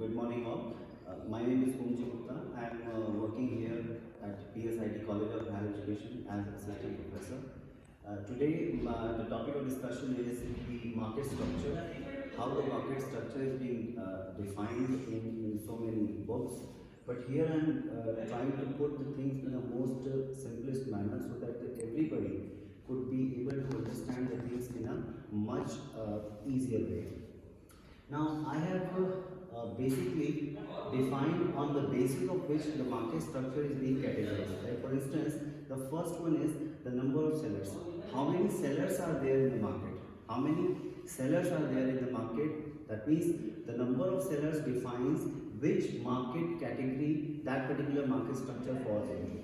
Good morning all. My name is Kumji Gupta. I am working here at PSIT College of Higher Education as assistant professor. Today the topic of discussion is the market structure, how the market structure is being defined in so many books. But here I am trying to put the things in the most simplest manner so that everybody could be able to understand the things in a much easier way. Now I have basically defined on the basis of which the market structure is being categorized. Like for instance, the first one is the number of sellers. How many sellers are there in the market? How many sellers are there in the market? That means the number of sellers defines which market category that particular market structure falls into.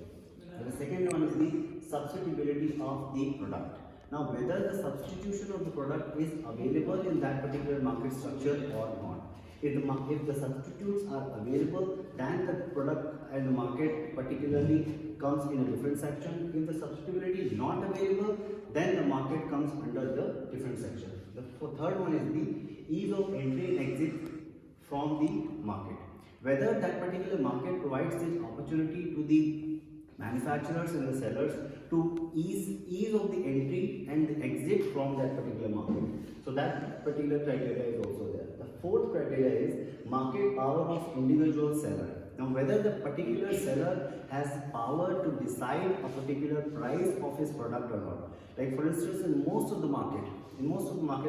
And the second one is the substitutability of the product. Now, whether the substitution of the product is available in that particular market structure or not. If the substitutes are available, then the product and the market particularly comes in a different section. If the substitutability is not available, then the market comes under the different section. The third one is the ease of entry and exit from the market. Whether that particular market provides this opportunity to the manufacturers and the sellers to ease of the entry and the exit from that particular market. So that particular criteria is also there. The fourth criteria is market power of individual seller. Now whether the particular seller has power to decide a particular price of his product or not. Like for instance, in most of the market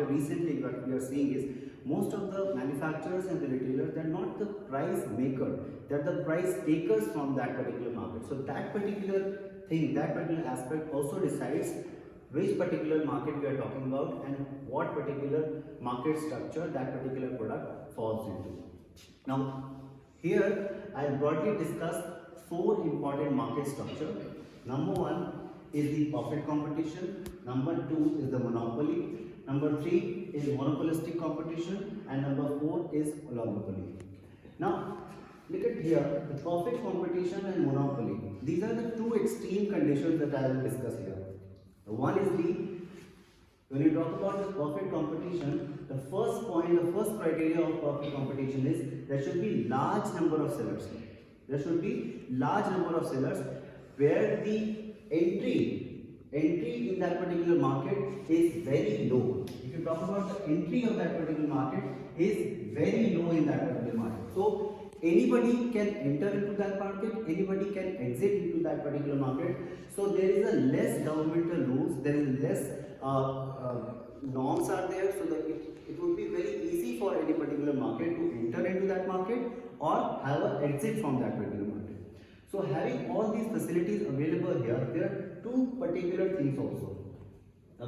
recently what we are seeing is most of the manufacturers and the retailers, they are not the price maker, they are the price takers from that particular market. So that particular thing, that particular aspect also decides which particular market we are talking about and what particular market structure that particular product falls into. Now here I broadly discussed four important market structure. Number one is the perfect competition, number two is the monopoly, number three is monopolistic competition, and number four is oligopoly. Now look at here, the perfect competition and monopoly. These are the two extreme conditions that I will discuss here. One is when you talk about the perfect competition, the first point, the first criteria of perfect competition is there should be large number of sellers. There should be large number of sellers where the entry in that particular market is very low. If you talk about the entry of that particular market is very low in that particular market. So anybody can enter into that market, anybody can exit into that particular market. So there is a less governmental rules, there is less norms are there, so that it would be very easy for any particular market to enter into that market or have an exit from that particular market. So having all these facilities available here, there are two particular things also. Now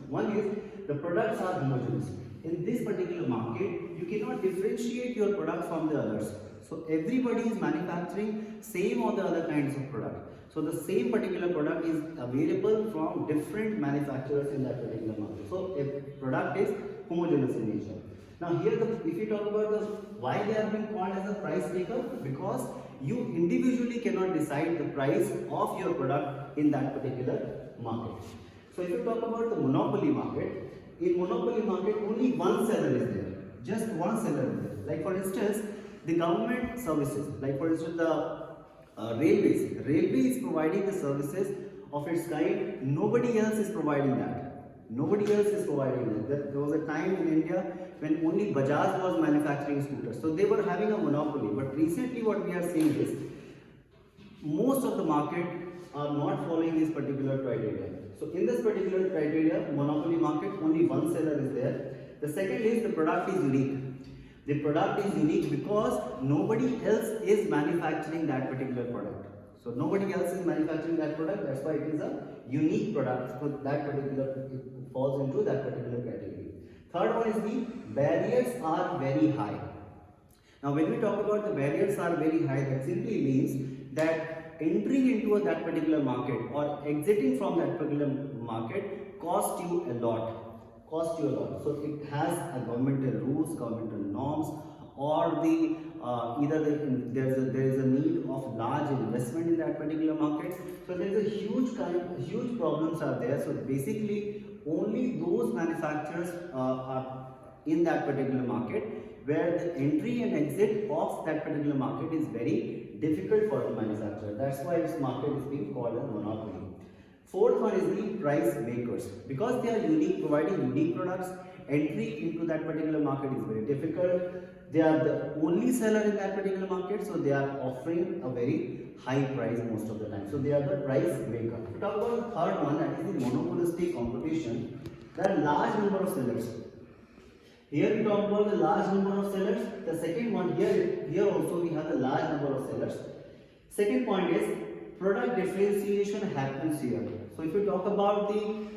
one is the products are homogeneous. In this particular market, you cannot differentiate your product from the others. So everybody is manufacturing same or the other kinds of product. So the same particular product is available from different manufacturers in that particular market. So a product is homogeneous in nature. Now here, if you talk about why they are being called as a price taker, because you individually cannot decide the price of your product in that particular market. So if you talk about the monopoly market, in monopoly market only one seller is there, just one seller is there. Like for instance, the government services, like for instance the railway is providing the services of its kind, nobody else is providing that. Nobody else is providing that. There was a time in India when only Bajaj was manufacturing scooters. So they were having a monopoly. But recently what we are seeing is most of the market are not following this particular criteria. So in this particular criteria, monopoly market, only one seller is there. The second is the product is unique. The product is unique because nobody else is manufacturing that particular product. So nobody else is manufacturing that product, that's why it is a unique product. So that particular, it falls into that particular category. Third one is the barriers are very high. Now when we talk about the barriers are very high, that simply means that entering into that particular market or exiting from that particular market costs you a lot. So it has a governmental rules, governmental norms, or there is a need of large investment in that particular market. So there is a huge problems are there. So basically only those manufacturers are in that particular market where the entry and exit of that particular market is very difficult for the manufacturer. That's why this market is being called a monopoly. Fourth one is the price makers. Because they are unique, providing unique products, entry into that particular market is very difficult. They are the only seller in that particular market, so they are offering a very high price most of the time. So they are the price maker. If we talk about the third one, that is the monopolistic competition, there are large number of sellers. Here we talk about the large number of sellers. The second one, here also we have the large number of sellers. Second point is product differentiation happens here. So if you talk about the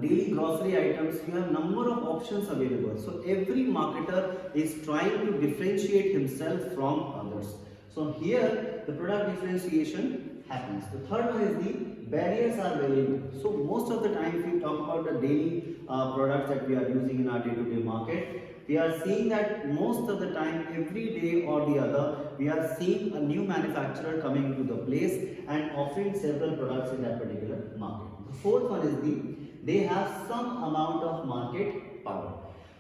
daily grocery items, you have number of options available. So every marketer is trying to differentiate himself from others. So here the product differentiation happens. The third one is the barriers are very low. So most of the time if we talk about the daily products that we are using in our day-to-day market, we are seeing that most of the time, every day or the other, we are seeing a new manufacturer coming into the place and offering several products in that particular market. The fourth one is they have some amount of market power.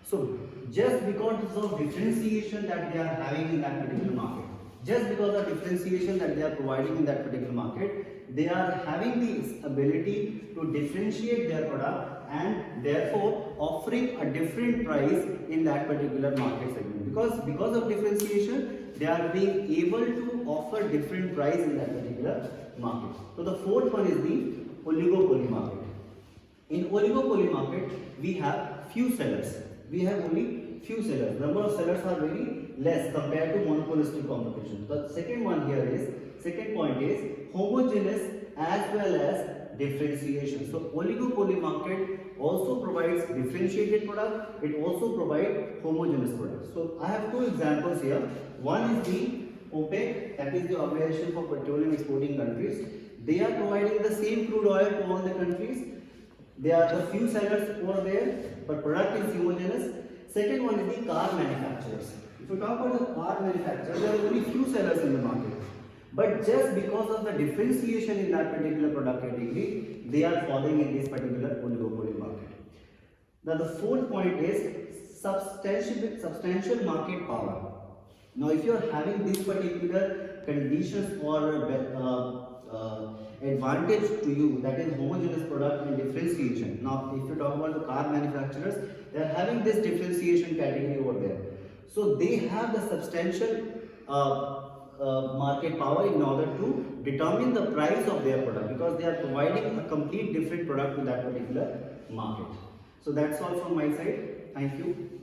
So just because of differentiation that they are having in that particular market, just because of differentiation that they are providing in that particular market, they are having the ability to differentiate their product and therefore offering a different price in that particular market segment. Because of differentiation, they are being able to offer different price in that particular market. So the fourth one is the oligopoly market. In oligopoly market, we have few sellers. We have only few sellers. Number of sellers are very less compared to monopolistic competition. The second point is homogeneous as well as differentiation. So oligopoly market also provides differentiated product. It also provides homogeneous products. So I have two examples here. One is the OPEC, that is the Organization for Petroleum Exporting Countries. They are providing the same crude oil to all the countries. There are the few sellers over there, but product is homogeneous. Second one is the car manufacturers. If you talk about the car manufacturers, there are only few sellers in the market. But just because of the differentiation in that particular product category, they are falling in this particular oligopoly market. Now the fourth point is substantial market power. Now if you are having these particular conditions or advantage to you, that is homogeneous product and differentiation. Now if you talk about the car manufacturers, they are having this differentiation category over there. So they have the substantial market power in order to determine the price of their product, because they are providing a complete different product to that particular market. So that's all from my side. Thank you.